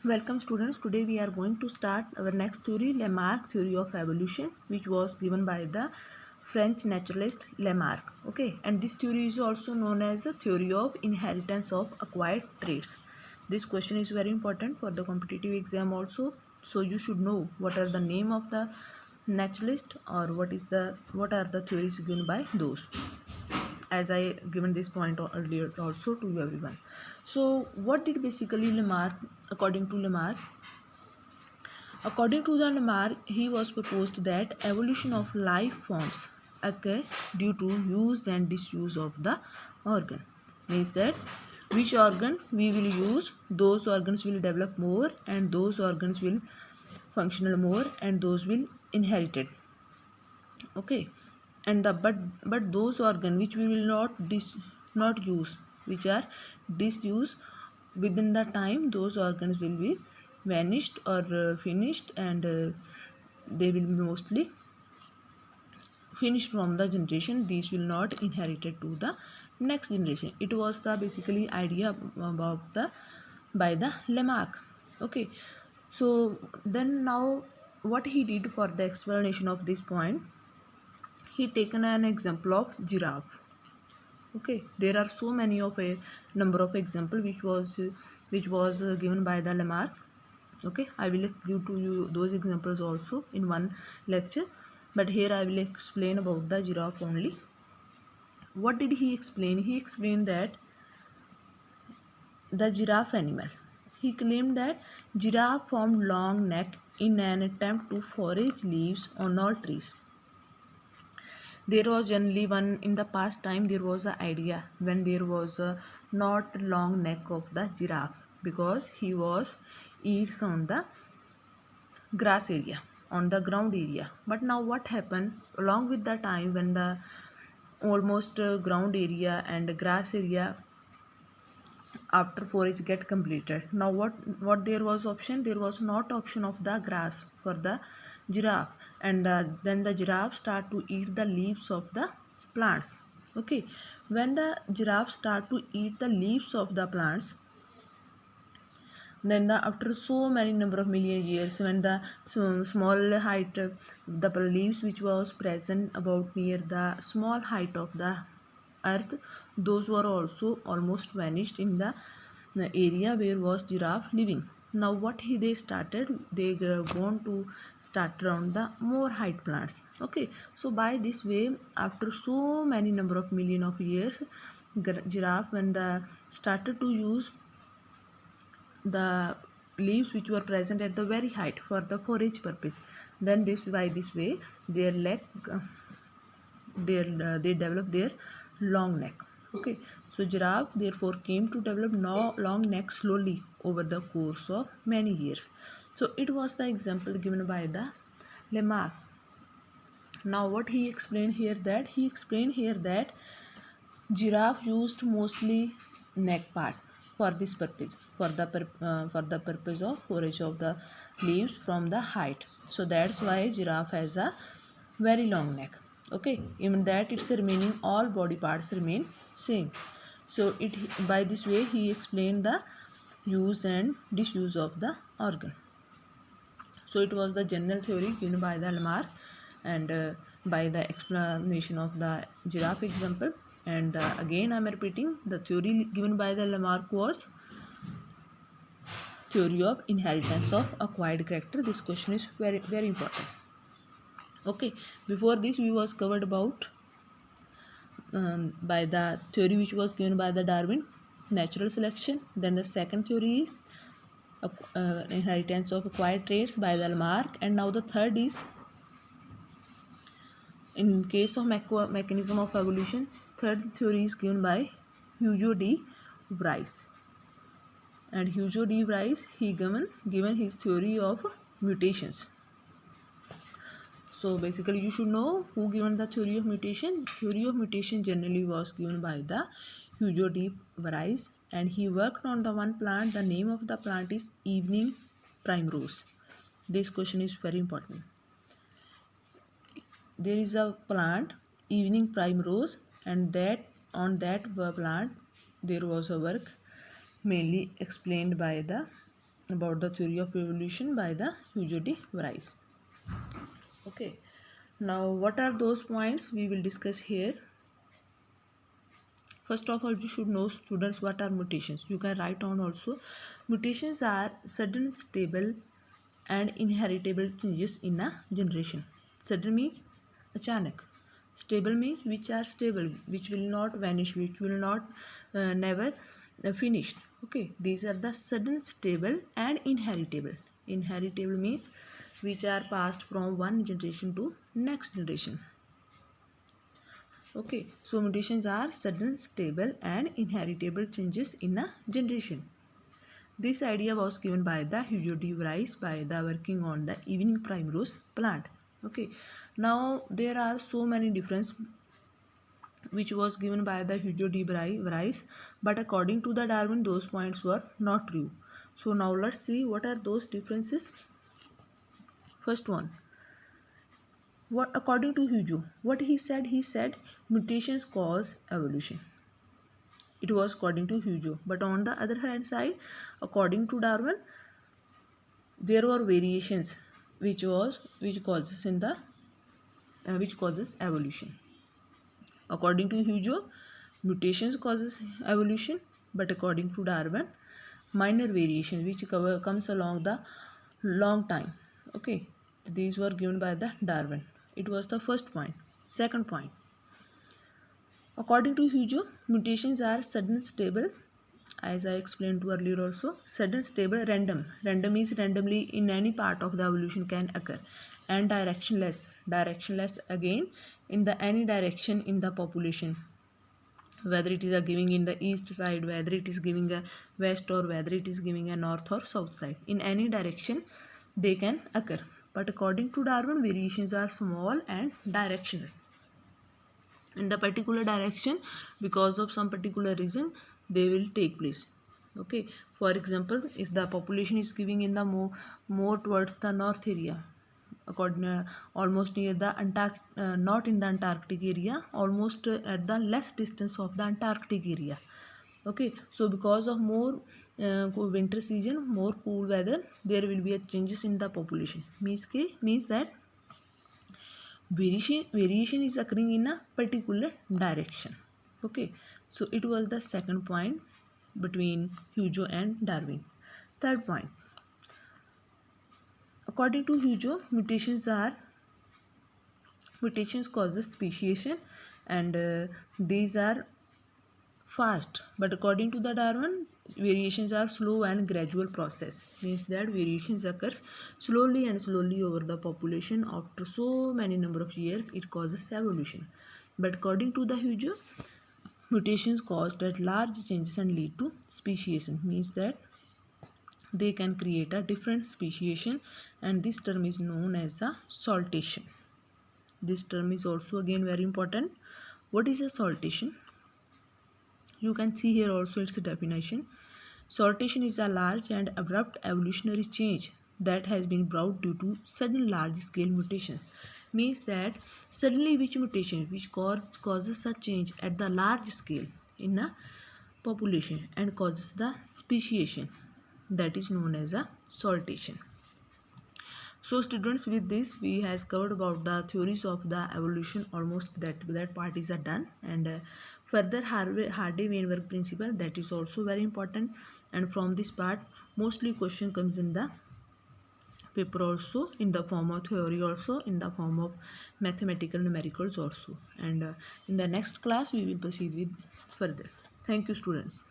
Welcome students. Today we are going to start our next theory, Lamarck theory of evolution, which was given by the French naturalist Lamarck. Okay, and this theory is also known as the theory of inheritance of acquired traits. This question is very important for the competitive exam also. So you should know what are the name of the naturalist or what are the theories given by those, as I given this point earlier also to everyone. So what did basically Lamarck, according to Lamarck, according to the Lamarck, he was proposed that evolution of life forms occur due to use and disuse of the organ. Means that which organ we will use, those organs will develop more and those organs will functional more and those will inherited. Okay, and the but those organ which we will not use, which are disuse, within the time those organs will be vanished or finished, and they will be mostly finished from the generation. These will not inherited to the next generation. It was the basically idea about the by the Lamarck. Okay, so then now what he did for the explanation of this point, he taken an example of giraffe. Okay, there are so many of a number of example which was given by the Lamarck. Okay, I will give to you those examples also in one lecture, but here I will explain about the giraffe only. What did he explain? He explained that the giraffe animal, he claimed that giraffe formed long neck in an attempt to forage leaves on all trees. There was generally one in the past time, there was an idea when there was a not long neck of the giraffe, because he was eats on the grass area, on the ground area. But now what happened, along with the time when the almost ground area and grass area after forage get completed, now what there was option, there was not option of the grass for the giraffe, and then the giraffe start to eat the leaves of the plants. Okay, when the giraffe start to eat the leaves of the plants, then after so many number of million years, when the small height, the leaves which was present about near the small height of the earth, those were also almost vanished in the area where was giraffe living. Now what they started, they want to start around the more height plants. Okay, so by this way, after so many number of million of years, giraffe when the started to use the leaves which were present at the very height for the forage purpose, then this by this way their leg they develop their long neck. Okay, so giraffe therefore came to develop no long neck slowly over the course of many years. So it was the example given by the Lamarck. Now what he explained here, that he explained here that giraffe used mostly neck part for this purpose, for the purpose of forage of the leaves from the height. So that's why giraffe has a very long neck. Okay, even that its remaining all body parts remain same. So it by this way he explained the use and disuse of the organ. So it was the general theory given by the Lamarck, and by the explanation of the giraffe example. And again I am repeating, the theory given by the Lamarck was theory of inheritance of acquired character. This question is very important. Okay, before this we was covered about by the theory which was given by the Darwin, natural selection. Then the second theory is inheritance of acquired traits by the Lamarck, and now the third is, in case of mechanism of evolution, third theory is given by Hugo de Vries. And Hugo de Vries, he given his theory of mutations. So basically you should know who given the theory of mutation. Theory of mutation generally was given by the Hugo de Vries, and he worked on the one plant. The name of the plant is evening primrose. This question is very important. There is a plant evening primrose, and that on that plant there was a work mainly explained by the about the theory of evolution by the Hugo de Vries. Okay, now what are those points we will discuss here? First of all, you should know, students, what are mutations. You can write down also. Mutations are sudden, stable and inheritable changes in a generation. Sudden means achanak. Stable means which are stable, which will not vanish, which will not never finish. Okay, these are the sudden, stable and inheritable. Inheritable means which are passed from one generation to next generation. Okay, so mutations are sudden, stable and inheritable changes in a generation. This idea was given by the Hugo de Vries by the working on the evening primrose plant. Okay, now there are so many differences which was given by the Hugo de Vries, but according to the Darwin, those points were not true. So now let's see what are those differences. First one, what according to Hugo, what he said mutations cause evolution. It was according to Hugo, but on the other hand side, according to Darwin, there were variations which causes evolution. According to Hugo, mutations causes evolution, but according to Darwin, minor variation which comes along the long time. Okay, these were given by the Darwin. It was the first point. Second point, according to Hugo, mutations are sudden, stable, as I explained to earlier also. Sudden, stable, random. Random is randomly in any part of the evolution can occur. And directionless. Directionless again in the any direction in the population. Whether it is a giving in the east side, whether it is giving a west, or whether it is giving a north or south side. In any direction they can occur. But according to Darwin, variations are small and directional. In the particular direction, because of some particular reason, they will take place. Okay, for example, if the population is giving in the more towards the north area, according almost near the not in the Antarctic area, almost at the less distance of the Antarctic area. Okay, so because of more winter season, more cool weather, there will be a changes in the population. Means that variation is occurring in a particular direction. Okay, so it was the second point between Hugo and Darwin. Third point, according to Hugo, mutations causes speciation, and these are fast, but according to the Darwin, variations are slow and gradual process. Means that variations occurs slowly over the population. After so many number of years, it causes evolution. But according to the Hugo, mutations caused at large changes and lead to speciation. Means that they can create a different speciation, and this term is known as a saltation. This term is also again very important. What is a saltation? You can see here also its definition. Saltation is a large and abrupt evolutionary change that has been brought due to sudden large-scale mutation. Means that suddenly which mutation which causes a change at the large scale in a population and causes the speciation, that is known as a saltation. So students, with this we has covered about the theories of the evolution. Almost that part is done, and further Hardy-Weinberg principle, that is also very important, and from this part mostly question comes in the paper also, in the form of theory also, in the form of mathematical numericals also, and in the next class we will proceed with further. Thank you students.